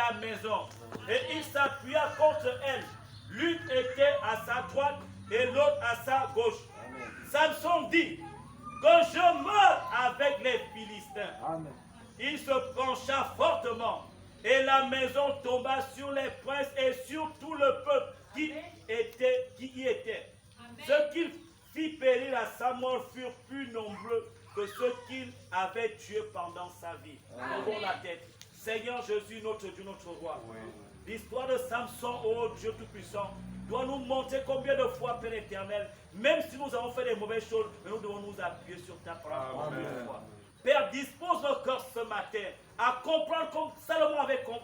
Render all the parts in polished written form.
la maison. Et il s'appuya contre elle. L'une était à sa droite et l'autre à sa gauche. Amen. Samson dit que je meurs avec les Philistins. Amen. Il se pencha fortement et la maison tomba sur les princes et sur tout le peuple qui y était. Amen. Ceux qu'il fit périr à sa mort furent plus nombreux que ceux qu'il avait tués pendant sa vie. Levons la tête. Seigneur Jésus, notre Dieu, notre roi. Oui. L'histoire de Samson, ô Dieu Tout-Puissant, doit nous montrer combien de fois, Père éternel, même si nous avons fait des mauvaises choses, mais nous devons nous appuyer sur ta parole combien de fois. Père, dispose nos cœurs ce matin à comprendre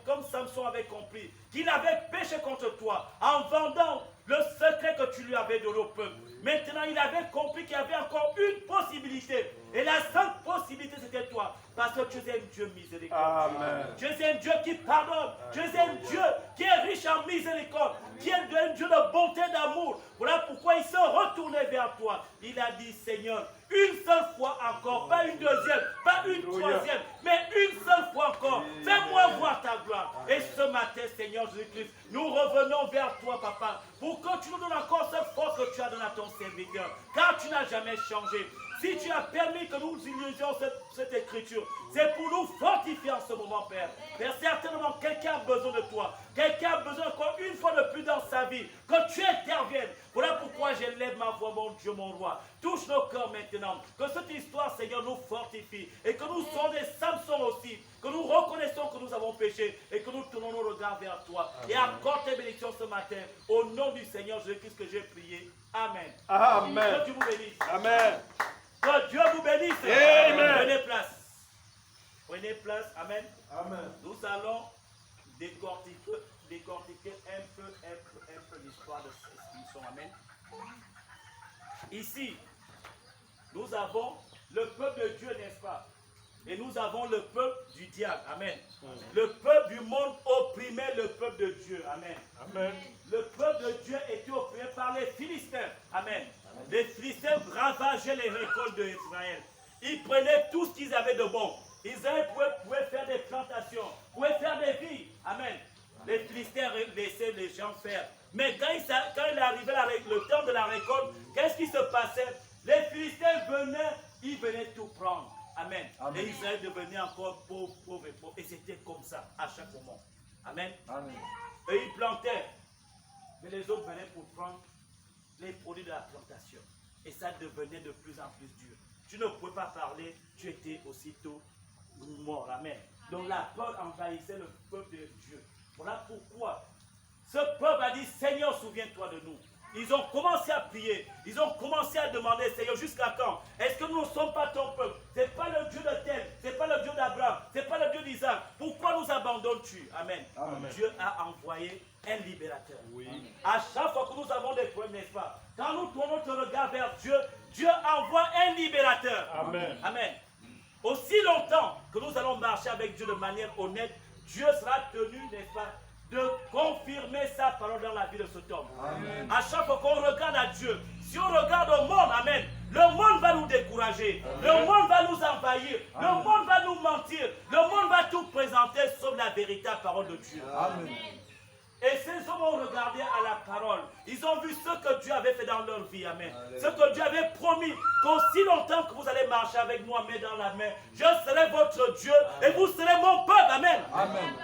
comme Samson avait compris, qu'il avait péché contre toi en vendant le secret que tu lui avais donné au peuple. Maintenant, il avait compris qu'il y avait encore une possibilité. Et la seule possibilité, c'était toi. Parce que tu es un Dieu miséricordieux. Tu es un Dieu qui pardonne. Tu es un Dieu qui est riche en miséricorde. Qui est un Dieu de bonté, d'amour. Voilà pourquoi il s'est retourné vers toi. Il a dit, Seigneur, une seule fois encore, pas une deuxième, pas une troisième, mais une seule fois encore, fais-moi voir ta gloire. Et ce matin, Seigneur Jésus-Christ, nous revenons vers toi, Papa, pour que tu nous donnes encore cette force que tu as donnée à ton serviteur, car tu n'as jamais changé. Si tu as permis que nous utilisions cette écriture, c'est pour nous fortifier en ce moment, Père. Père, certainement, quelqu'un a besoin de toi. Quelqu'un a besoin encore une fois de plus dans sa vie, que tu interviennes. Voilà pourquoi je lève ma voix, mon Dieu, mon roi. Touche nos cœurs maintenant. Que cette histoire, Seigneur, nous fortifie. Et que nous soyons des Samson aussi. Que nous reconnaissons que nous avons péché. Et que nous tournons nos regards vers toi. Amen. Et accorde tes bénédictions ce matin. Au nom du Seigneur Jésus-Christ que j'ai prié. Amen. Amen. Que Dieu vous bénisse. Amen. Que Dieu vous bénisse. Amen. Prenez place. Prenez place. Amen. Amen. Nous allons décortiquer un peu l'histoire de Samson. Amen. Ici, nous avons le peuple de Dieu, n'est-ce pas? Et nous avons le peuple du diable. Amen. Le peuple du monde opprimait le peuple de Dieu. Amen. Amen. Le peuple de Dieu était opprimé par les Philistins. Amen. Les Philistins ravageaient les récoltes d'Israël. Ils prenaient tout ce qu'ils avaient de bon. Israël pouvait faire des plantations, pouvait faire des vies. Amen. Les Philistins laissaient les gens faire. Mais quand il arrivait le temps de la récolte, qu'est-ce qui se passait? Les Philistins venaient tout prendre. Amen. Amen. Et Israël devenait encore pauvre. Et c'était comme ça à chaque moment. Amen. Amen. Et ils plantaient. Mais les autres venaient pour prendre les produits de la plantation. Et ça devenait de plus en plus dur. Tu ne pouvais pas parler, tu étais aussitôt mort. Amen. Donc la peur envahissait le peuple de Dieu. Voilà pourquoi ce peuple a dit, Seigneur, souviens-toi de nous. Ils ont commencé à prier. Ils ont commencé à demander, Seigneur, jusqu'à quand? Est-ce que nous ne sommes pas ton peuple? Ce n'est pas le Dieu de tel, ce n'est pas le Dieu d'Abraham, ce n'est pas le Dieu d'Isaac. Pourquoi nous abandonnes-tu? Amen. Amen. Dieu a envoyé un libérateur. Oui. À chaque fois que nous avons des problèmes, n'est-ce pas? Quand nous tournons notre regard vers Dieu, Dieu envoie un libérateur. Amen. Amen. Aussi longtemps que nous allons marcher avec Dieu de manière honnête, Dieu sera tenu, n'est-ce pas, de confirmer sa parole dans la vie de cet homme. Amen. À chaque fois qu'on regarde à Dieu, si on regarde au monde, amen, le monde va nous décourager, amen. Le monde va nous envahir, amen. Le monde va nous mentir, le monde va tout présenter sauf la véritable parole de Dieu. Amen. Et ces hommes ont regardé à la parole. Ils ont vu ce que Dieu avait fait dans leur vie. Amen. Amen. Ce que Dieu avait promis. Qu'aussi longtemps que vous allez marcher avec moi, main dans la main, je serai votre Dieu. Amen. Et vous serez mon peuple. Amen. Amen.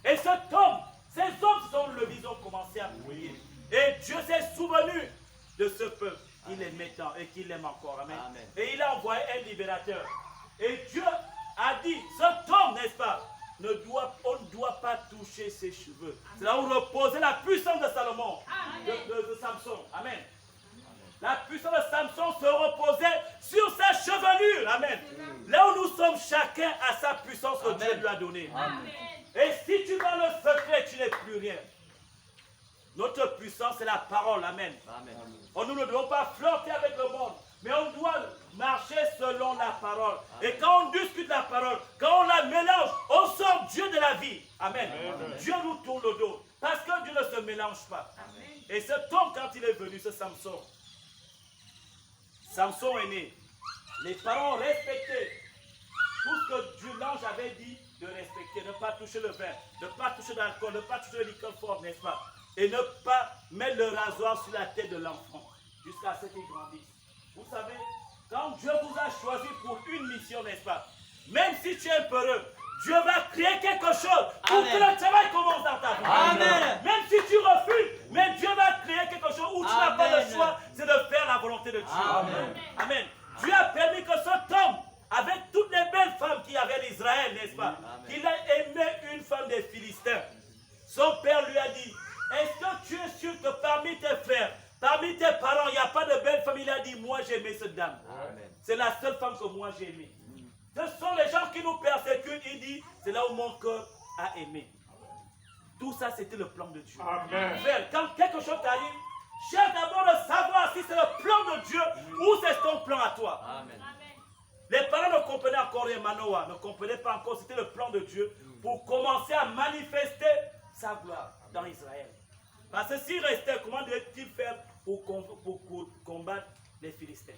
Et ces hommes se sont levés, ils ont commencé à prier. Et Dieu s'est souvenu de ce peuple qu'il aimait tant et qu'il aime encore. Amen. Amen. Et il a envoyé un libérateur. Et Dieu a dit, cet homme, n'est-ce pas, on ne doit pas toucher ses cheveux. C'est là où reposait la puissance de Salomon, de Samson. Amen. La puissance de Samson se reposait sur sa chevelure. Amen. Là où nous sommes, chacun a sa puissance que Dieu lui a donnée. Amen. Et si tu vas le secret, tu n'es plus rien. Notre puissance, c'est la parole. Amen. Amen. Nous ne devons pas flirter avec le monde, mais on doit marcher selon la parole. Amen. Et quand on discute la parole, quand on la mélange, on sort Dieu de la vie. Amen. Amen. Dieu nous tourne le dos, parce que Dieu ne se mélange pas. Amen. Et cet homme, quand il est venu, c'est Samson. Samson est né. Les parents ont respecté tout ce que Dieu, l'ange avait dit. de respecter, ne pas toucher le vin, ne pas toucher l'alcool, ne pas toucher le liqueur fort, n'est-ce pas? Et ne pas mettre le rasoir sur la tête de l'enfant jusqu'à ce qu'il grandisse. Vous savez, quand Dieu vous a choisi pour une mission, n'est-ce pas? Même si tu es peureux, Dieu va créer quelque chose pour que le travail commence dans ta vie. Amen. Même si tu refuses, mais Dieu va créer quelque chose où tu n'as pas le choix, c'est de faire la volonté de Dieu. Amen. Amen. Dieu a permis que cet homme, avec toutes les belles femmes qu'il y avait en Israël, n'est-ce pas, qu'il a aimé une femme des Philistins. Son père lui a dit, est-ce que tu es sûr que parmi tes frères, parmi tes parents, il n'y a pas de belle femme? Il a dit, moi j'ai aimé cette dame. C'est la seule femme que moi j'ai aimée. Ce sont les gens qui nous persécutent. Il dit, c'est là où mon cœur a aimé. Tout ça, c'était le plan de Dieu. Amen. Frère, quand quelque chose t'arrive, cherche d'abord de savoir si c'est le plan de Dieu ou c'est ton plan à toi. Amen. Les parents ne comprenaient encore rien, Manoah ne comprenait pas encore, c'était le plan de Dieu pour commencer à manifester sa gloire dans Israël. Parce que s'il restait, comment devait-il faire pour combattre les Philistins?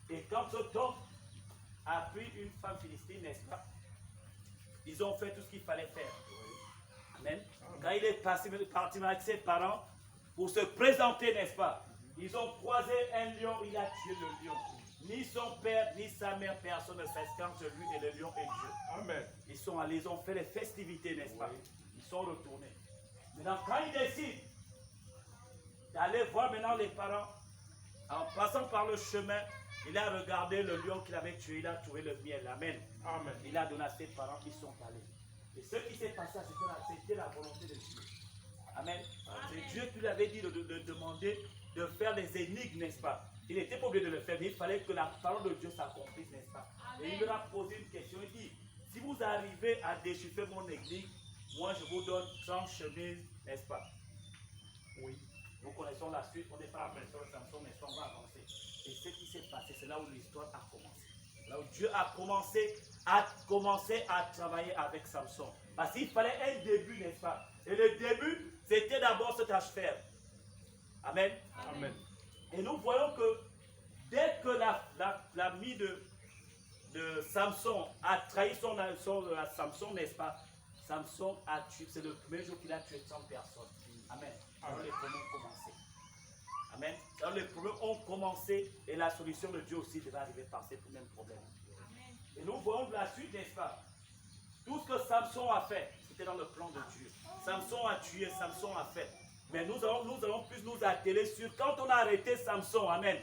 Et quand cet homme a pris une femme philistine, n'est-ce pas? Ils ont fait tout ce qu'il fallait faire. Amen. Quand il est parti avec ses parents pour se présenter, n'est-ce pas? Ils ont croisé un lion, il a tué le lion. Ni son père, ni sa mère, personne ne s'escante de lui et le lion est Dieu. Amen. Ils sont allés, ils ont fait les festivités, n'est-ce pas? Ils sont retournés. Maintenant, quand ils décident d'aller voir maintenant les parents, en passant par le chemin, il a regardé le lion qu'il avait tué, il a trouvé le miel. Amen. Amen. Il a donné à ses parents qui sont allés. Et ce qui s'est passé, c'était la volonté de Dieu. Amen. C'est Dieu qui lui avait dit de demander de faire les énigmes, n'est-ce pas? Il n'était pas obligé de le faire, mais il fallait que la parole de Dieu s'accomplisse, n'est-ce pas? Et il leur a posé une question, il dit, si vous arrivez à déchiffrer mon énigme, moi je vous donne 30 chemises, n'est-ce pas? Oui. Nous connaissons la suite, on n'est pas après sur le Samson, mais on va avancer. Et ce qui s'est passé, c'est là où l'histoire a commencé. Là où Dieu a commencé à travailler avec Samson. Parce qu'il fallait un début, n'est-ce pas? Et le début, c'était d'abord ce tâche faire. Amen. Amen. Et nous voyons que dès que l'ami de Samson a trahi Samson, n'est-ce pas? Samson a tué, c'est le premier jour qu'il a tué 100 personnes. Amen. Alors les premiers ont commencé. Amen. Alors les problèmes ont commencé et la solution de Dieu aussi devait arriver par ces mêmes problèmes. Et nous voyons la suite, n'est-ce pas? Tout ce que Samson a fait, c'était dans le plan de Dieu. Samson a tué, Samson a fait. Mais nous allons plus nous atteler sur quand on a arrêté Samson. Amen.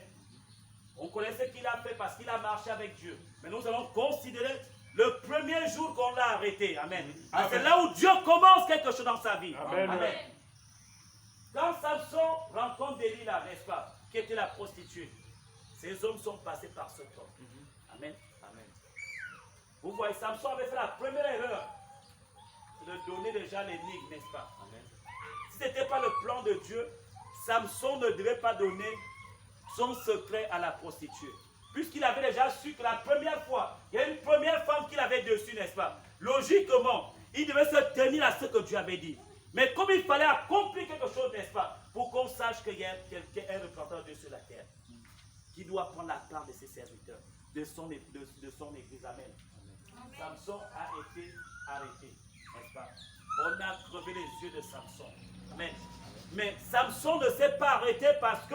On connaît ce qu'il a fait parce qu'il a marché avec Dieu. Mais nous allons considérer le premier jour qu'on l'a arrêté. Amen. C'est là où Dieu commence quelque chose dans sa vie. Amen. Amen. Quand Samson rencontre Delilah, n'est-ce pas, qui était la prostituée, ces hommes sont passés par ce temps. Amen. Amen. Vous voyez, Samson avait fait la première erreur, c'est de donner déjà l'énigme, n'est-ce pas? Amen. Si ce n'était pas le plan de Dieu, Samson ne devait pas donner son secret à la prostituée. Puisqu'il avait déjà su que la première fois, il y a une première femme qu'il avait dessus, n'est-ce pas? Logiquement, il devait se tenir à ce que Dieu avait dit. Mais comme il fallait accomplir quelque chose, n'est-ce pas? Pour qu'on sache qu'il y a quelqu'un, un représentant de Dieu sur la terre, qui doit prendre la part de ses serviteurs, de son église. Amen. Samson a été arrêté, n'est-ce pas? On a crevé les yeux de Samson. Amen. Mais Samson ne s'est pas arrêté parce que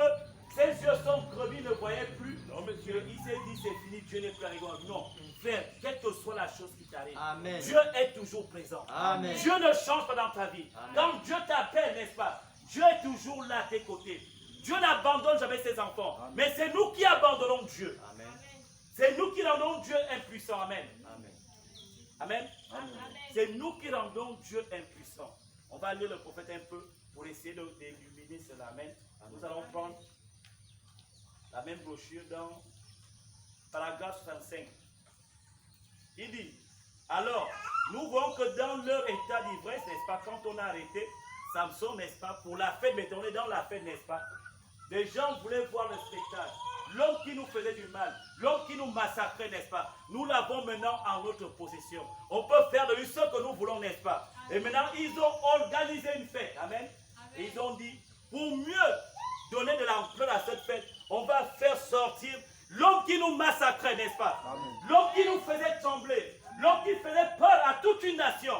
ses yeux sont crevés, il ne voyait plus. Non, monsieur, il s'est dit c'est fini, Dieu n'est plus arrivé. Non, frère, quelle que soit la chose qui t'arrive, Dieu est toujours présent. Amen. Dieu ne change pas dans ta vie. Amen. Quand Dieu t'appelle, n'est-ce pas? Dieu est toujours là à tes côtés. Dieu n'abandonne jamais ses enfants. Amen. Mais c'est nous qui abandonnons Dieu. Amen. C'est nous qui rendons Dieu impuissant. Amen. Amen. Amen. Amen. C'est nous qui rendons Dieu impuissant. On va lire le prophète un peu pour essayer d'illuminer cela. Amen. Nous allons prendre la même brochure dans paragraphe 65. Il dit, alors, nous voyons que dans leur état d'ivresse, n'est-ce pas, quand on a arrêté Samson, n'est-ce pas, pour la fête, mais on est dans la fête, n'est-ce pas, des gens voulaient voir le spectacle. L'homme qui nous faisait du mal, l'homme qui nous massacrait, n'est-ce pas, nous l'avons maintenant en notre possession. On peut faire de lui ce que nous voulons, n'est-ce pas. Et maintenant, ils ont organisé une fête. Amen. Et ils ont dit, pour mieux donner de l'ampleur à cette fête, on va faire sortir l'homme qui nous massacrait, n'est-ce pas? L'homme qui nous faisait trembler, l'homme qui faisait peur à toute une nation.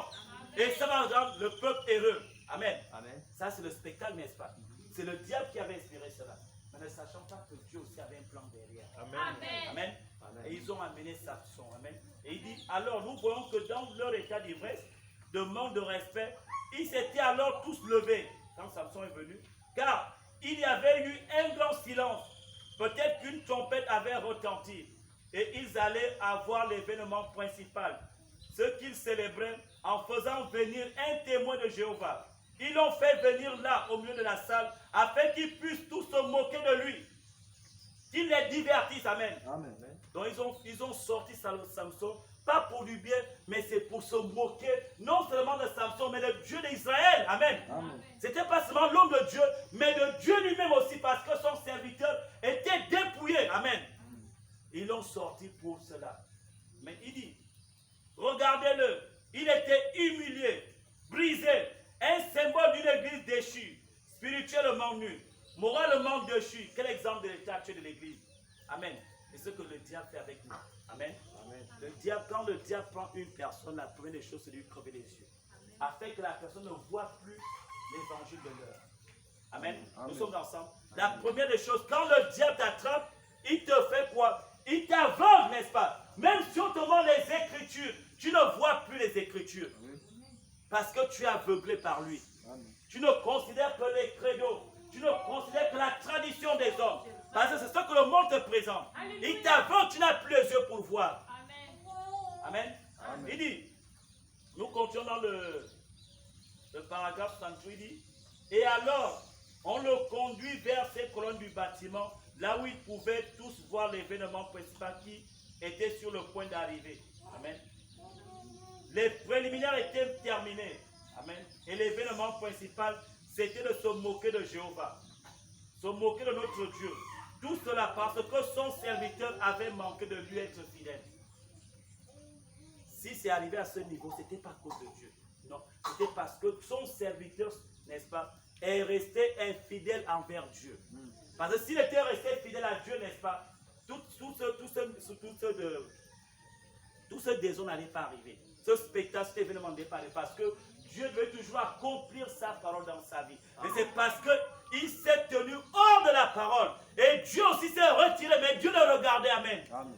Et ça va rendre le peuple heureux. Amen. Amen. Ça, c'est le spectacle, n'est-ce pas? C'est le diable qui avait inspiré cela. Mais ne sachant pas que Dieu aussi avait un plan derrière. Amen. Amen. Amen. Et ils ont amené Samson. Amen. Et il dit, alors nous voyons que dans leur état d'ivresse, de manque de respect, ils s'étaient alors tous levés quand Samson est venu, car il y avait eu un grand silence. Peut-être qu'une trompette avait retenti et ils allaient avoir l'événement principal, ce qu'ils célébraient en faisant venir un témoin de Jéhovah. Ils l'ont fait venir là au milieu de la salle afin qu'ils puissent tous se moquer de lui, qu'ils les divertissent. Amen. Amen. Donc ils ont sorti Samson, pas pour du bien, mais c'est pour se moquer, non seulement de Samson, mais de Dieu d'Israël. Amen. Ce n'était pas seulement l'homme de Dieu, mais de Dieu lui-même aussi, parce que son serviteur était dépouillé. Amen. Ils l'ont sorti pour cela. Mais il dit, regardez-le, il était humilié, brisé, un symbole d'une église déchue, spirituellement nue, moralement déchue. Quel exemple de l'état actuel de l'église? Amen. C'est ce que le diable fait avec nous. Amen. Amen. Le diable, quand le diable prend une personne, la première des choses, c'est de lui crever les yeux. Afin que la personne ne voit plus l'évangile de l'heure. Amen. Amen. Nous sommes ensemble. La première des choses, quand le diable t'attrape, il te fait quoi? Il t'aveugle, n'est-ce pas? Même si on te montre les Écritures, tu ne vois plus les Écritures. Parce que tu es aveuglé par lui. Amen. Tu ne considères que les credos. Tu ne considères que la tradition des hommes. Parce que c'est ce que le monde te présente. Il t'aveugle, tu n'as plus les yeux pour voir. Amen. Amen. Il dit, nous continuons dans le paragraphe 68, il dit, et alors, on le conduit vers ces colonnes du bâtiment, là où ils pouvaient tous voir l'événement principal qui était sur le point d'arriver. Amen. Les préliminaires étaient terminés. Amen. Et l'événement principal, c'était de se moquer de Jéhovah. Se moquer de notre Dieu. Tout cela parce que son serviteur avait manqué de lui être fidèle. Si c'est arrivé à ce niveau, ce n'était pas à cause de Dieu. Non, c'était parce que son serviteur, n'est-ce pas, est resté infidèle envers Dieu. Parce que s'il était resté fidèle à Dieu, n'est-ce pas, tout ce désordre n'allait pas arriver. Ce spectacle, cet événement n'allait pas arriver. Parce que Dieu devait toujours accomplir sa parole dans sa vie. Mais c'est parce qu'il s'est tenu hors de la parole. Et Dieu aussi s'est retiré, mais Dieu le regardait. Amen. Amen.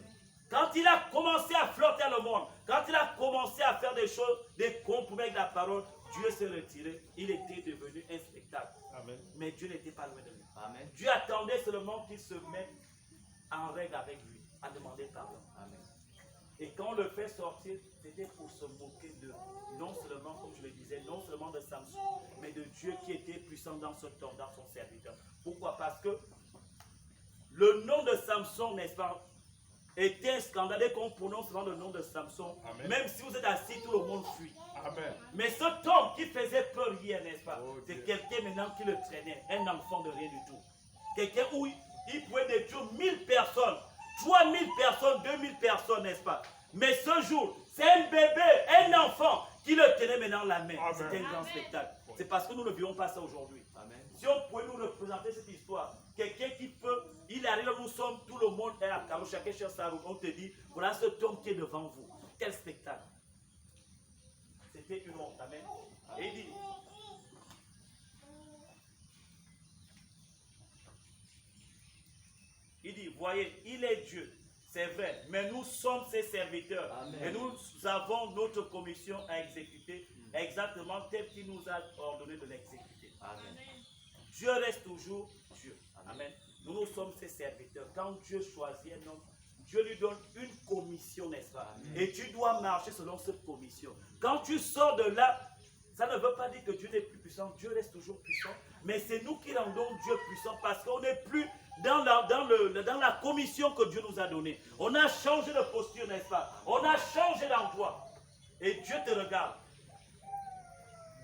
Quand il a commencé à flirter le monde, quand il a commencé à faire des choses, des compromis avec la parole, Dieu s'est retiré. Il était devenu un spectacle. Amen. Mais Dieu n'était pas loin de lui. Amen. Dieu attendait seulement qu'il se mette en règle avec lui, à demander pardon. Amen. Et quand on le fait sortir, c'était pour se moquer de, non seulement, comme je le disais, non seulement de Samson, mais de Dieu qui était puissant dans ce temps, dans son serviteur. Pourquoi? Parce que le nom de Samson, n'est-ce pas, était un scandale. Dès qu'on prononce souvent le nom de Samson, Amen. même si vous êtes assis, tout le monde fuit. Amen. Mais cet homme qui faisait peur hier, n'est-ce pas, Oh, c'est Dieu. quelqu'un maintenant qui le traînait, un enfant de rien du tout. Quelqu'un où il pouvait détruire 1000 personnes, 3000 personnes, 2000 personnes, n'est-ce pas? Mais ce jour, c'est un bébé, un enfant qui le tenait maintenant la main. Amen. C'était un grand spectacle. C'est parce que nous ne vivons pas ça aujourd'hui. Amen. Si on pouvait nous représenter cette histoire, quelqu'un qui peut, il arrive, nous sommes, tout le monde est à carreau, chacun cherche sa route, on te dit, voilà cet homme qui est devant vous. Quel spectacle. C'était une honte. Amen. Et il dit, voyez, il est Dieu, c'est vrai, mais nous sommes ses serviteurs. Amen. Et nous avons notre commission à exécuter exactement tel qu'il nous a ordonné de l'exécuter. Amen. Dieu reste toujours Dieu. Amen. Amen. Nous sommes ses serviteurs. Quand Dieu choisit un homme, Dieu lui donne une commission, n'est-ce pas? Amen. Et tu dois marcher selon cette commission. Quand tu sors de là, ça ne veut pas dire que Dieu n'est plus puissant. Dieu reste toujours puissant. Mais c'est nous qui rendons Dieu puissant parce qu'on n'est plus dans la commission que Dieu nous a donnée. On a changé de posture, n'est-ce pas? On a changé d'endroit. Et Dieu te regarde.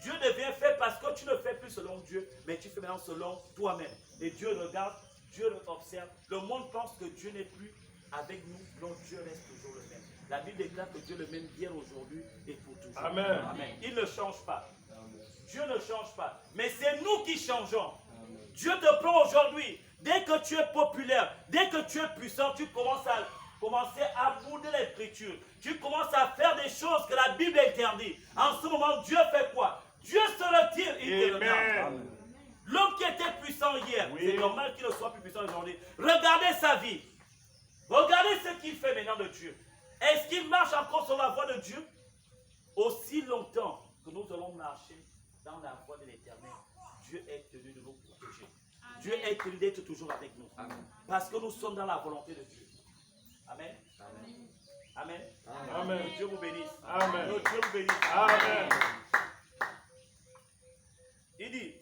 Dieu devient fait parce que tu ne fais plus selon Dieu, mais tu fais maintenant selon toi-même. Et Dieu regarde, Dieu observe. Le monde pense que Dieu n'est plus avec nous, donc Dieu reste toujours le même. La Bible déclare que Dieu est le même hier, aujourd'hui et pour toujours. Amen. Amen. Il ne change pas. Amen. Dieu ne change pas. Mais c'est nous qui changeons. Amen. Dieu te prend aujourd'hui. Dès que tu es populaire, dès que tu es puissant, tu commences commencer à bouder l'écriture. Tu commences à faire des choses que la Bible interdit. En ce moment, Dieu fait quoi? Dieu se retire, il te regarde. L'homme qui était puissant hier, c'est normal qu'il ne soit plus puissant aujourd'hui. Regardez sa vie. Regardez ce qu'il fait maintenant de Dieu. Est-ce qu'il marche encore sur la voie de Dieu? Aussi longtemps que nous allons marcher dans la voie de l'Éternel, Dieu est tenu de nous protéger. Amen. Dieu est tenu d'être toujours avec nous. Amen. Parce que nous sommes dans la volonté de Dieu. Amen. Amen. Amen. Amen. Que Dieu vous bénisse. Amen. Que Dieu vous bénisse. Amen. Il dit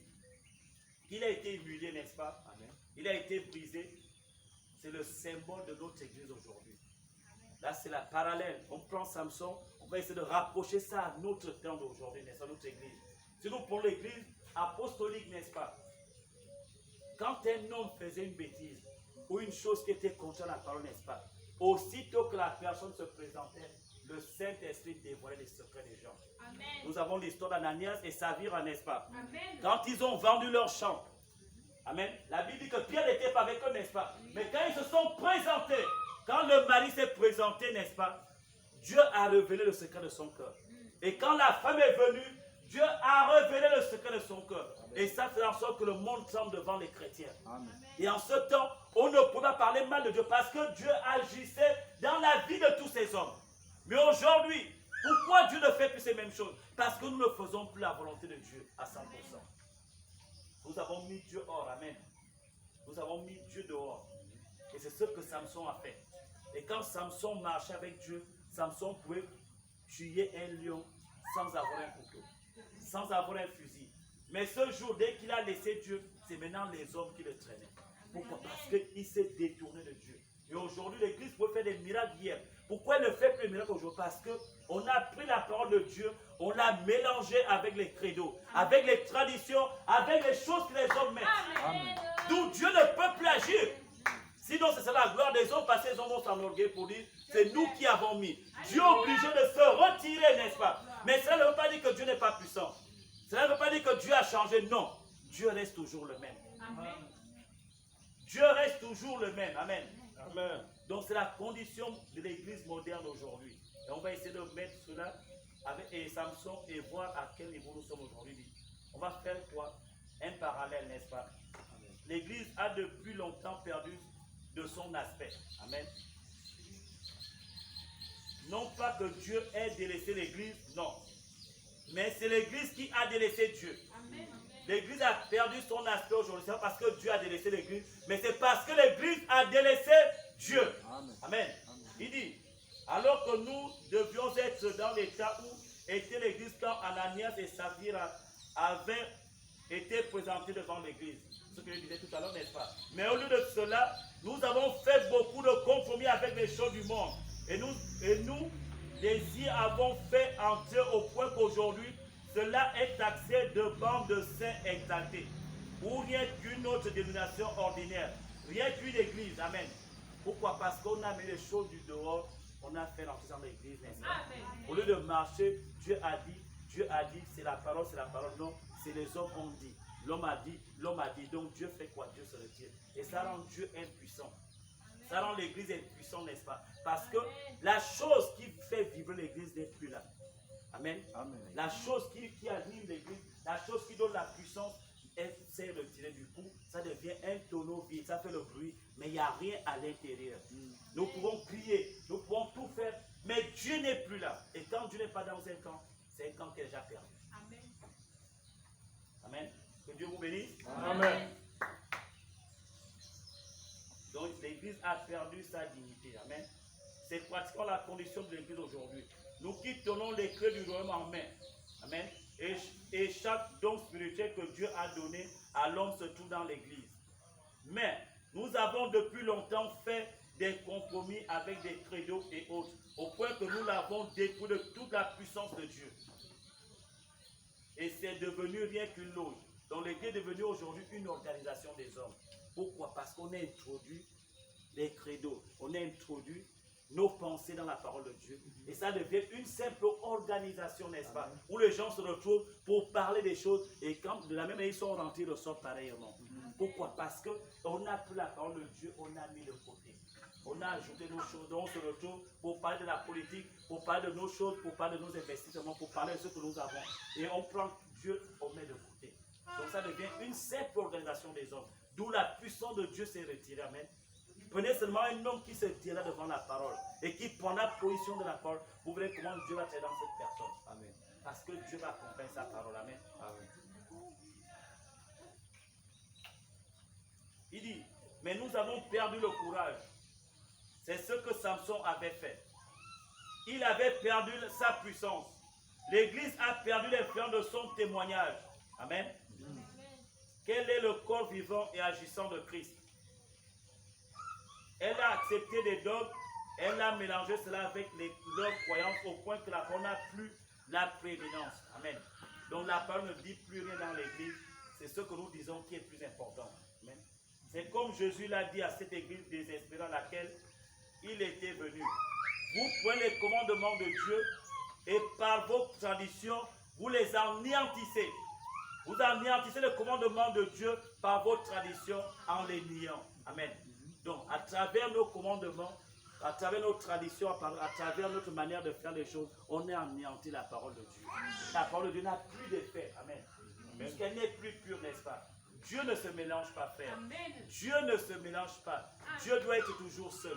qu'il a été humilié, n'est-ce pas? Amen. Il a été brisé. C'est le symbole de notre église aujourd'hui. Là, c'est la parallèle. On prend Samson, on va essayer de rapprocher ça à notre temps d'aujourd'hui, n'est-ce pas, notre église. Si nous prenons l'église apostolique, n'est-ce pas? Quand un homme faisait une bêtise ou une chose qui était contre la parole, n'est-ce pas? Aussitôt que la personne se présentait, le Saint-Esprit dévoilait les secrets des gens. Amen. Nous avons l'histoire d'Ananias et Saphira, n'est-ce pas? Amen. Quand ils ont vendu leur champ, amen. La Bible dit que Pierre n'était pas avec eux, n'est-ce pas? Mais quand ils se sont présentés, quand le mari s'est présenté, n'est-ce pas? Dieu a révélé le secret de son cœur. Et quand la femme est venue, Dieu a révélé le secret de son cœur. Et ça fait en sorte que le monde tremble devant les chrétiens. Amen. Et en ce temps, on ne pouvait pas parler mal de Dieu parce que Dieu agissait dans la vie de tous ces hommes. Mais aujourd'hui, pourquoi Dieu ne fait plus ces mêmes choses? Parce que nous ne faisons plus la volonté de Dieu à 100%. Nous avons mis Dieu hors. Amen. Nous avons mis Dieu dehors. Et c'est ce que Samson a fait. Et quand Samson marchait avec Dieu, Samson pouvait tuer un lion sans avoir un couteau, sans avoir un fusil. Mais ce jour, dès qu'il a laissé Dieu, c'est maintenant les hommes qui le traînaient. Pourquoi? Parce qu'il s'est détourné de Dieu. Et aujourd'hui, l'Église peut faire des miracles hier. Pourquoi elle ne fait plus de miracles aujourd'hui? Parce qu'on a pris la parole de Dieu, on l'a mélangée avec les credos, avec les traditions, avec les choses que les hommes mettent. D'où Dieu ne peut plus agir. Sinon, c'est la gloire des hommes, parce que les hommes vont s'enorgueillir pour dire, c'est nous qui avons mis. Dieu est obligé de se retirer, n'est-ce pas? Mais cela ne veut pas dire que Dieu n'est pas puissant. Cela ne veut pas dire que Dieu a changé. Non, Dieu reste toujours le même. Amen. Dieu reste toujours le même. Amen. Amen. Donc c'est la condition de l'église moderne aujourd'hui. Et on va essayer de mettre cela avec Samson et voir à quel niveau nous sommes aujourd'hui. On va faire quoi? Un parallèle, n'est-ce pas? L'église a depuis longtemps perdu de son aspect. Amen. Non pas que Dieu ait délaissé l'église, non. Mais c'est l'église qui a délaissé Dieu. Amen. L'église a perdu son aspect aujourd'hui. Ce n'est pas parce que Dieu a délaissé l'église, mais c'est parce que l'église a délaissé Dieu. Amen. Amen. Il dit, alors que nous devions être dans l'état où était l'église quand Ananias et Saphira avaient été présentés devant l'église. Ce que je disais tout à l'heure, n'est-ce pas? Mais au lieu de cela, nous avons fait beaucoup de compromis avec les choses du monde. Et nous, les y avons fait entrer au point qu'aujourd'hui, cela est taxé de bande de saints exaltés. Ou rien qu'une autre dénomination ordinaire. Rien qu'une église. Amen. Pourquoi? Parce qu'on a mis les choses du dehors, on a fait l'entrée dans l'église, n'est-ce pas? Au lieu de marcher, Dieu a dit, c'est la parole, non, c'est les hommes ont dit. L'homme a dit, donc Dieu fait quoi? Dieu se retire. Et ça rend Dieu impuissant. Ça rend l'église impuissante, n'est-ce pas? Parce que la chose qui fait vivre l'église n'est plus là. Amen. Amen. La chose qui anime l'église, la chose qui donne la puissance, elle s'est retirée du coup. Ça devient un tonneau vide, ça fait le bruit, mais il n'y a rien à l'intérieur. Nous pouvons crier, nous pouvons tout faire, mais Dieu n'est plus là. Et quand Dieu n'est pas dans un camp, c'est un camp qui est déjà perdu. Amen. Amen. Que Dieu vous bénisse. Amen. Donc l'église a perdu sa dignité. Amen. C'est pratiquement la condition de l'église aujourd'hui. Nous qui tenons les clés du royaume en main. Amen. Et chaque don spirituel que Dieu a donné à l'homme se trouve dans l'église. Mais nous avons depuis longtemps fait des compromis avec des credos et autres, au point que nous l'avons détruit de toute la puissance de Dieu. Et c'est devenu rien qu'une loge. Donc l'église est devenue aujourd'hui une organisation des hommes. Pourquoi? Parce qu'on a introduit les credos, on a introduit nos pensées dans la parole de Dieu. Et ça devient une simple organisation, n'est-ce pas? Où les gens se retrouvent pour parler des choses. Et quand de la même manière ils sont rentrés, ils ressortent pareillement. Pourquoi? Parce qu'on a pris la parole de Dieu, on a mis de côté. On a ajouté nos choses, donc on se retrouve pour parler de la politique, pour parler de nos choses, pour parler de nos investissements, pour parler de ce que nous avons. Et on prend Dieu, on met de côté. Donc ça devient une simple organisation des hommes. D'où la puissance de Dieu s'est retirée. Amen. Prenez seulement un homme qui se tira devant la parole et qui prendra position de la parole. Vous verrez comment Dieu va traiter dans cette personne. Amen. Parce que Dieu va accompagner sa parole. Amen. Amen. Il dit, mais nous avons perdu le courage. C'est ce que Samson avait fait. Il avait perdu sa puissance. L'Église a perdu l'influence de son témoignage. Amen. Amen. Quel est le corps vivant et agissant de Christ? Elle a accepté des dogmes, elle a mélangé cela avec leurs croyances au point que la parole n'a plus la prééminence. Amen. Donc la parole ne dit plus rien dans l'Église. C'est ce que nous disons qui est plus important. Amen. C'est comme Jésus l'a dit à cette Église désespérée à laquelle il était venu. Vous prenez les commandements de Dieu et par vos traditions, vous les anéantissez. Vous anéantissez les commandements de Dieu par vos traditions en les niant. Amen. Donc, à travers nos commandements, à travers nos traditions, à travers notre manière de faire les choses, on a anéanti la parole de Dieu. La parole de Dieu n'a plus d'effet. Amen. Puisqu'elle n'est plus pure, n'est-ce pas? Dieu ne se mélange pas, frère. Dieu ne se mélange pas. Dieu doit être toujours seul.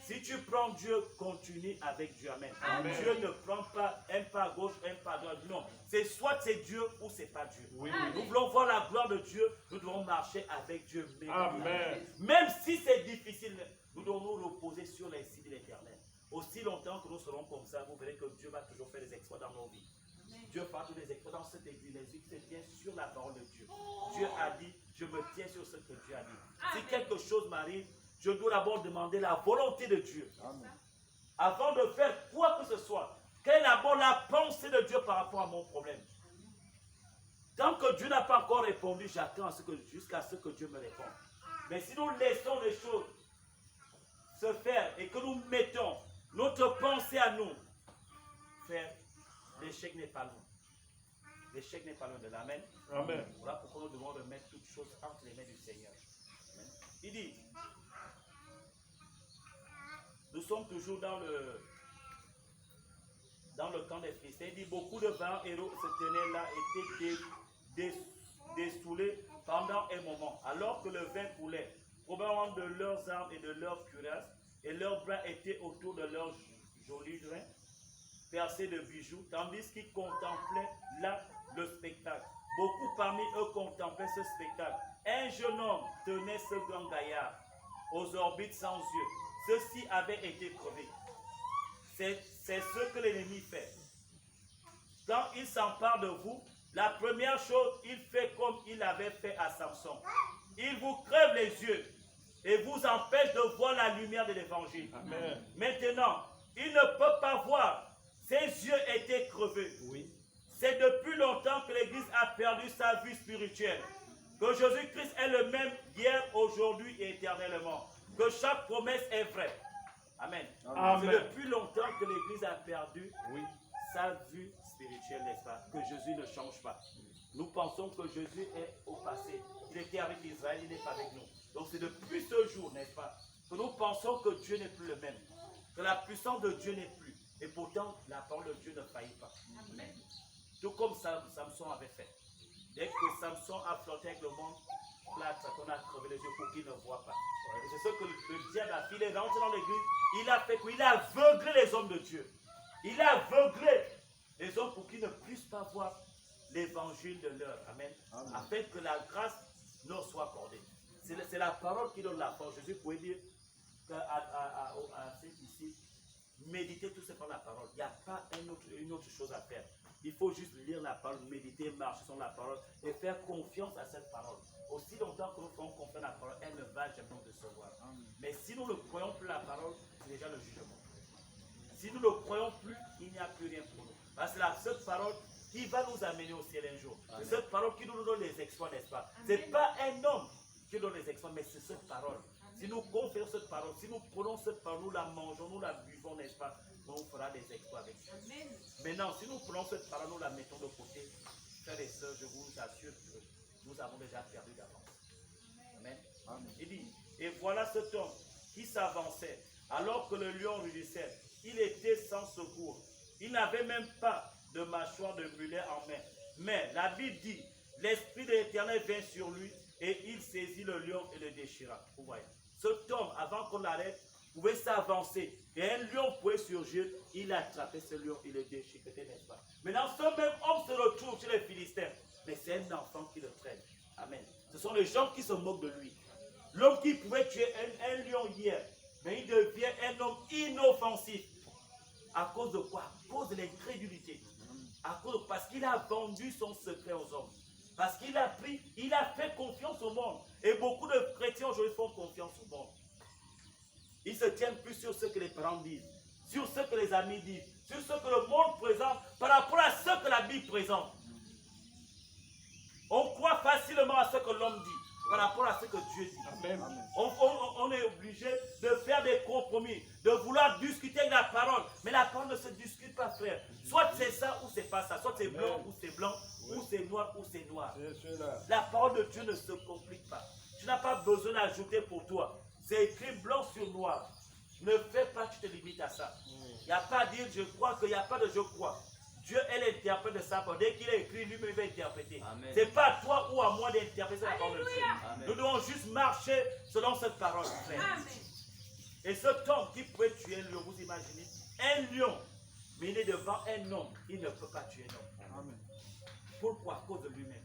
Si tu prends Dieu, continue avec Dieu. Amen. Amen. Dieu ne prend pas un pas à gauche, un pas à droite. Non. C'est soit c'est Dieu ou c'est pas Dieu. Oui, oui. Nous voulons voir la gloire de Dieu. Nous devons marcher avec Dieu. Amen. Même si c'est difficile, nous devons nous reposer sur les signes de l'Éternel. Aussi longtemps que nous serons comme ça, vous verrez que Dieu va toujours faire des exploits dans nos vies. Amen. Dieu fera tous les exploits dans cette église. Les vies se tiennent sur la parole de Dieu. Dieu a dit, je me tiens sur ce que Dieu a dit. Amen. Si quelque chose m'arrive, je dois d'abord demander la volonté de Dieu. Amen. Avant de faire quoi que ce soit, quelle est d'abord la pensée de Dieu par rapport à mon problème? Tant que Dieu n'a pas encore répondu, j'attends jusqu'à ce que Dieu me réponde. Mais si nous laissons les choses se faire et que nous mettons notre pensée à nous, frère, l'échec n'est pas loin. L'échec n'est pas loin de l'Amen. Amen. Voilà pourquoi nous devons remettre toutes choses entre les mains du Seigneur. Amen. Il dit, nous sommes toujours dans le camp des Philistins. Il dit, beaucoup de vaillants héros se tenaient là, étaient dessoulés pendant un moment, alors que le vin coulait, probablement de leurs armes et de leurs cuirasses, et leurs bras étaient autour de leurs jolis reins, percés de bijoux, tandis qu'ils contemplaient là le spectacle. Beaucoup parmi eux contemplaient ce spectacle. Un jeune homme tenait ce grand gaillard, aux orbites sans yeux. Ceux-ci avaient été crevés. C'est ce que l'ennemi fait. Quand il s'empare de vous, la première chose, il fait comme il avait fait à Samson. Il vous crève les yeux et vous empêche de voir la lumière de l'évangile. Maintenant, il ne peut pas voir. Ses yeux étaient crevés. Oui. C'est depuis longtemps que l'Église a perdu sa vie spirituelle. Que Jésus-Christ est le même hier, aujourd'hui et éternellement. Que chaque promesse est vraie. Amen. Amen. C'est depuis longtemps que l'Église a perdu sa vue spirituelle, n'est-ce pas? Que Jésus ne change pas. Nous pensons que Jésus est au passé. Il était avec Israël, il n'est pas avec nous. Donc c'est depuis ce jour, n'est-ce pas, que nous pensons que Dieu n'est plus le même. Que la puissance de Dieu n'est plus. Et pourtant, la parole de Dieu ne faillit pas. Amen. Tout comme Samson avait fait. Dès que Samson a flotté avec le monde, on a crevé les yeux pour qu'il ne voit pas. C'est ce que le diable a fait. Il est rentré dans l'église. Il a fait quoi? Il a aveuglé les hommes de Dieu. Il a aveuglé les hommes pour qu'ils ne puissent pas voir l'évangile de l'heure. Amen. Amen. Afin que la grâce leur soit accordée. C'est la parole qui donne la force. Jésus pouvait dire à ces disciples, méditez tout simplement la parole. Il n'y a pas une autre chose à faire. Il faut juste lire la parole, méditer, marcher sur la parole et faire confiance à cette parole. Aussi longtemps que nous faisons confiance à la parole, elle ne va jamais nous décevoir. Mais si nous ne croyons plus la parole, c'est déjà le jugement. Si nous ne croyons plus, il n'y a plus rien pour nous. Parce que c'est la seule parole qui va nous amener au ciel un jour. C'est cette parole qui nous donne les exploits, n'est-ce pas? Ce n'est pas un homme qui donne les exploits, mais c'est cette parole. Si nous confions cette parole, si nous prenons cette parole, nous la mangeons, nous la buvons, n'est-ce pas? On fera des exploits avec. Amen. Maintenant, si nous prenons cette parole, nous la mettons de côté, frères et sœurs, je vous assure que nous avons déjà perdu d'avance. Amen. Amen. Il dit, et voilà cet homme qui s'avançait, alors que le lion rugissait. Il était sans secours. Il n'avait même pas de mâchoire de mulet en main. Mais la Bible dit, l'Esprit de l'Éternel vint sur lui et il saisit le lion et le déchira. Vous voyez, cet homme, avant qu'on l'arrête, pouvait s'avancer. Et un lion pouvait surgir. Il attrapait ce lion, il le déchiquetait, n'est-ce pas? Maintenant, ce même homme se retrouve chez les Philistins. Mais c'est un enfant qui le traîne. Amen. Ce sont les gens qui se moquent de lui. L'homme qui pouvait tuer un lion hier, mais il devient un homme inoffensif. À cause de quoi? À cause de l'incrédulité. Parce qu'il a vendu son secret aux hommes. Parce qu'il a pris, il a fait confiance au monde. Et beaucoup de chrétiens aujourd'hui font confiance au monde. Ils se tiennent plus sur ce que les parents disent, sur ce que les amis disent, sur ce que le monde présente, par rapport à ce que la Bible présente. On croit facilement à ce que l'homme dit, par rapport à ce que Dieu dit. Amen. On est obligé de faire des compromis, de vouloir discuter avec la parole. Mais la parole ne se discute pas, frère. Soit c'est ça ou c'est pas ça. Soit c'est blanc ou c'est blanc, ou c'est noir ou c'est noir. La parole de Dieu ne se complique pas. Tu n'as pas besoin d'ajouter pour toi. C'est écrit blanc sur noir. Ne fais pas, tu te limites à ça. Il n'y a pas à dire je crois, qu'il n'y a pas de je crois. Dieu est l'interprète de sa parole. Dès qu'il est écrit, lui-même va interpréter. Ce n'est pas à toi ou à moi d'interpréter la parole de Dieu. Nous devons juste marcher selon cette parole. Amen. Et cet homme qui pouvait tuer un lion, vous imaginez? Un lion, mais il est devant un homme. Il ne peut pas tuer un homme. Amen. Pourquoi? À cause de lui-même.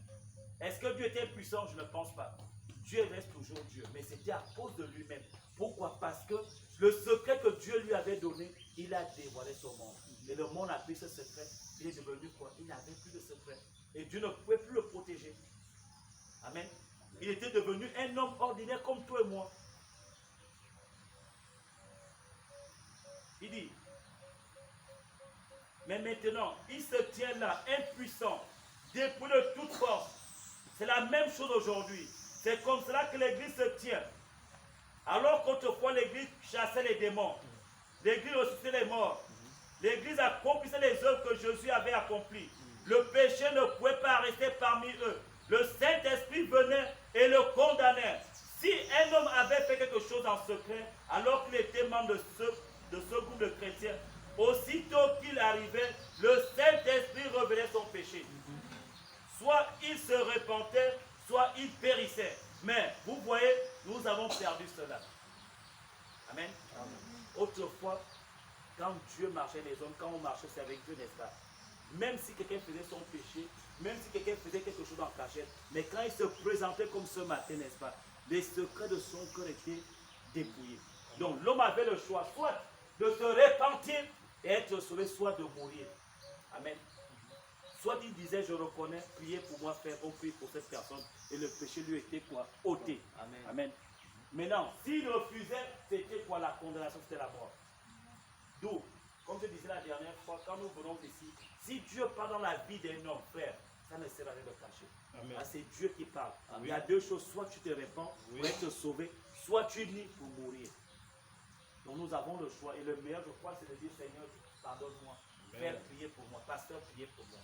Est-ce que Dieu était puissant? Je ne pense pas. Dieu reste toujours Dieu. Mais c'était à cause de lui-même. Pourquoi? Parce que le secret que Dieu lui avait donné, il a dévoilé son monde. Et le monde a pris ce secret. Il est devenu quoi? Il n'avait plus de secret. Et Dieu ne pouvait plus le protéger. Amen. Il était devenu un homme ordinaire comme toi et moi. Il dit, mais maintenant, il se tient là, impuissant, dépouillé de toute force. C'est la même chose aujourd'hui. C'est comme cela que l'Église se tient. Alors qu'autrefois l'Église chassait les démons, l'Église ressuscitait les morts, l'Église accomplissait les œuvres que Jésus avait accomplies. Le péché ne pouvait pas rester parmi eux. Le Saint-Esprit venait et le condamnait. Si un homme avait fait quelque chose en secret, alors qu'il était membre de ce groupe de chrétiens, aussitôt qu'il arrivait, le Saint-Esprit révélait son péché. Soit il se repentait, soit il périssait. Mais vous voyez, nous avons perdu cela. Amen. Amen. Autrefois, quand Dieu marchait les hommes, quand on marchait, c'est avec Dieu, n'est-ce pas? Même si quelqu'un faisait son péché, même si quelqu'un faisait quelque chose en cachette, mais quand il se présentait comme ce matin, n'est-ce pas? Les secrets de son cœur étaient dépouillés. Donc l'homme avait le choix, soit de se repentir et être sauvé, soit de mourir. Amen. Soit il disait, je reconnais, priez pour moi, frère, on prie pour cette personne. Et le péché lui était quoi? Ôté. Amen. Amen. Maintenant, s'il refusait, c'était quoi? La condamnation, c'était la mort. D'où, comme je disais la dernière fois, quand nous venons ici, si Dieu parle dans la vie d'un homme, frère, ça ne sert à rien de cacher. Ah, c'est Dieu qui parle. Amen. Il y a deux choses, soit tu te répands pour être sauvé, soit tu lis pour mourir. Donc nous avons le choix. Et le meilleur, je crois, c'est de dire, Seigneur, pardonne-moi. Frère, priez pour moi. Pasteur, priez pour moi.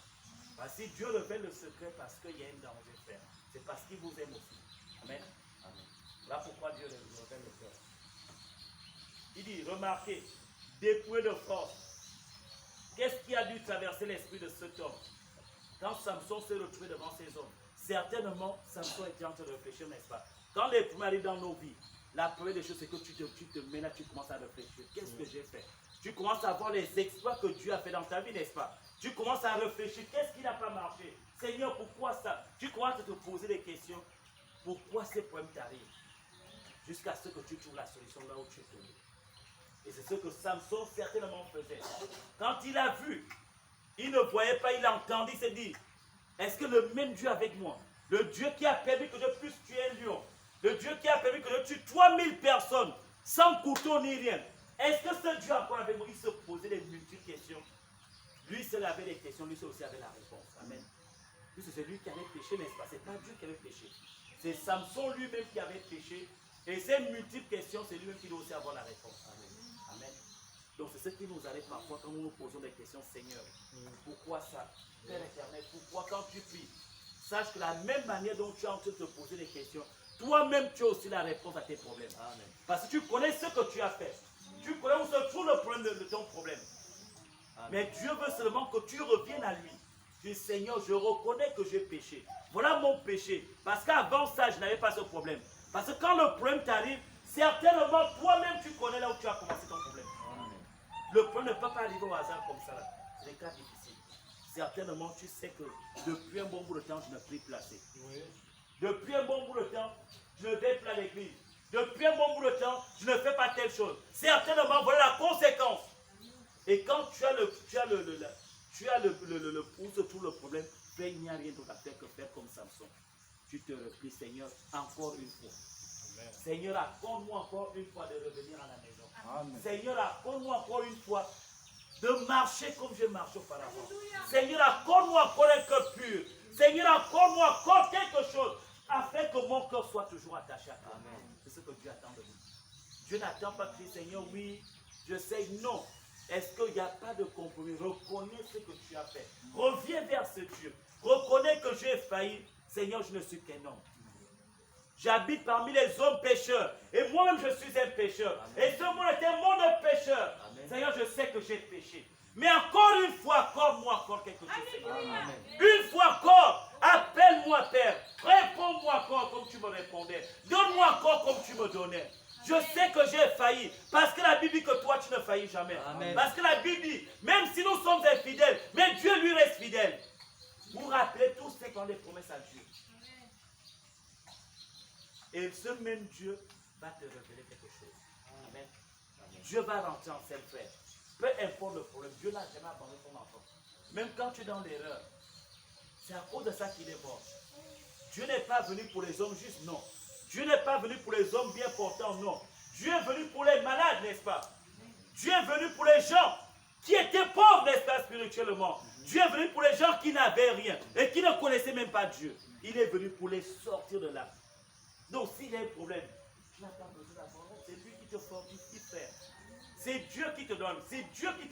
Parce que si Dieu révèle le secret parce qu'il y a un danger, frère, c'est parce qu'il vous aime aussi. Amen. Amen. Voilà pourquoi Dieu révèle le cœur. Il dit, remarquez, dépouillé de force. Qu'est-ce qui a dû traverser l'esprit de cet homme? Quand Samson s'est retrouvé devant ces hommes, certainement, Samson était en train de réfléchir, n'est-ce pas? Quand les problèmes arrivent dans nos vies, la première des choses, c'est que tu te mets là, tu commences à réfléchir. Qu'est-ce que j'ai fait? Tu commences à voir les exploits que Dieu a fait dans ta vie, n'est-ce pas? Tu commences à réfléchir. Qu'est-ce qui n'a pas marché? Seigneur, pourquoi ça? Tu commences à te poser des questions. Pourquoi ces problèmes t'arrivent? Jusqu'à ce que tu trouves la solution là où tu es tombé. Et c'est ce que Samson certainement faisait. Quand il a vu, il ne voyait pas, il entendit, il s'est dit, est-ce que le même Dieu avec moi, le Dieu qui a permis que je puisse tuer un lion, le Dieu qui a permis que je tue 3000 personnes sans couteau ni rien, est-ce que ce Dieu encore avec moi? Il se posait des multiples questions. Lui seul avait les questions, lui seul aussi avait la réponse. Amen. Lui c'est lui qui avait péché, n'est-ce pas? Ce n'est pas Dieu qui avait péché. C'est Samson lui-même qui avait péché Et ces multiples questions, c'est lui-même qui doit aussi avoir la réponse. Amen. Donc c'est ce qui nous arrive parfois quand nous nous posons des questions. Seigneur, pourquoi ça? Père éternel, pourquoi quand tu pries? Sache que la même manière dont tu es en train de te poser des questions, toi-même tu as aussi la réponse à tes problèmes. Amen. Parce que tu connais ce que tu as fait. Tu connais où se trouve le problème de ton problème. Amen. Mais Dieu veut seulement que tu reviennes à lui. Tu dis, Seigneur, je reconnais que j'ai péché. Voilà mon péché. Parce qu'avant ça, je n'avais pas ce problème. Parce que quand le problème t'arrive, certainement toi-même tu connais là où tu as commencé ton problème. Amen. Le problème ne peut pas arriver au hasard comme ça. C'est des cas difficiles. Certainement tu sais que depuis un bon bout de temps, je ne prie plus assez. Oui. Depuis un bon bout de temps, je ne vais plus à l'église. Depuis un bon bout de temps, je ne fais pas telle chose. Certainement, voilà la conséquence. Et quand tu as où se trouve le problème, il n'y a rien d'autre à faire que faire comme Samson. Tu te replies, Seigneur, encore une fois. Amen. Seigneur, accorde-moi encore une fois de revenir à la maison. Amen. Seigneur, accorde-moi encore une fois de marcher comme je marche auparavant. Seigneur, accorde-moi encore un cœur pur. Seigneur, accorde-moi encore quelque chose afin que mon cœur soit toujours attaché à toi. C'est ce que Dieu attend de nous. Dieu n'attend pas que tu dises, Seigneur, oui, je sais, non. Est-ce qu'il n'y a pas de compromis? Reconnais ce que tu as fait. Reviens vers ce Dieu. Reconnais que j'ai failli. Seigneur, je ne suis qu'un homme. J'habite parmi les hommes pécheurs. Et moi-même, je suis un pécheur. Amen. Et ce monde est un monde de pécheurs. Amen. Seigneur, je sais que j'ai péché. Mais encore une fois, accorde-moi encore quelque chose. Amen. Une fois encore, appelle-moi, Père. Réponds-moi encore comme tu me répondais. Donne-moi encore comme tu me donnais. Je sais que j'ai failli. Parce que la Bible dit que toi, tu ne faillis jamais. Amen. Parce que la Bible dit, même si nous sommes infidèles, mais Dieu lui reste fidèle. Vous rappelez tous ceux qui ont des promesses à Dieu. Et ce même Dieu va te révéler quelque chose. Amen. Amen. Dieu va rentrer en seul frère. Peu importe le problème, Dieu n'a jamais abandonné son enfant. Même quand tu es dans l'erreur, c'est à cause de ça qu'il est mort. Dieu n'est pas venu pour les hommes justes, non. Dieu n'est pas venu pour les hommes bien portants, non. Dieu est venu pour les malades, n'est-ce pas? Dieu est venu pour les gens qui étaient pauvres, n'est-ce pas, spirituellement. Dieu est venu pour les gens qui n'avaient rien et qui ne connaissaient même pas Dieu. Il est venu pour les sortir de là. Donc s'il y a un problème, tu n'as pas besoin d'avoir. C'est lui qui te fortifie, frère. C'est Dieu qui te donne. C'est Dieu qui te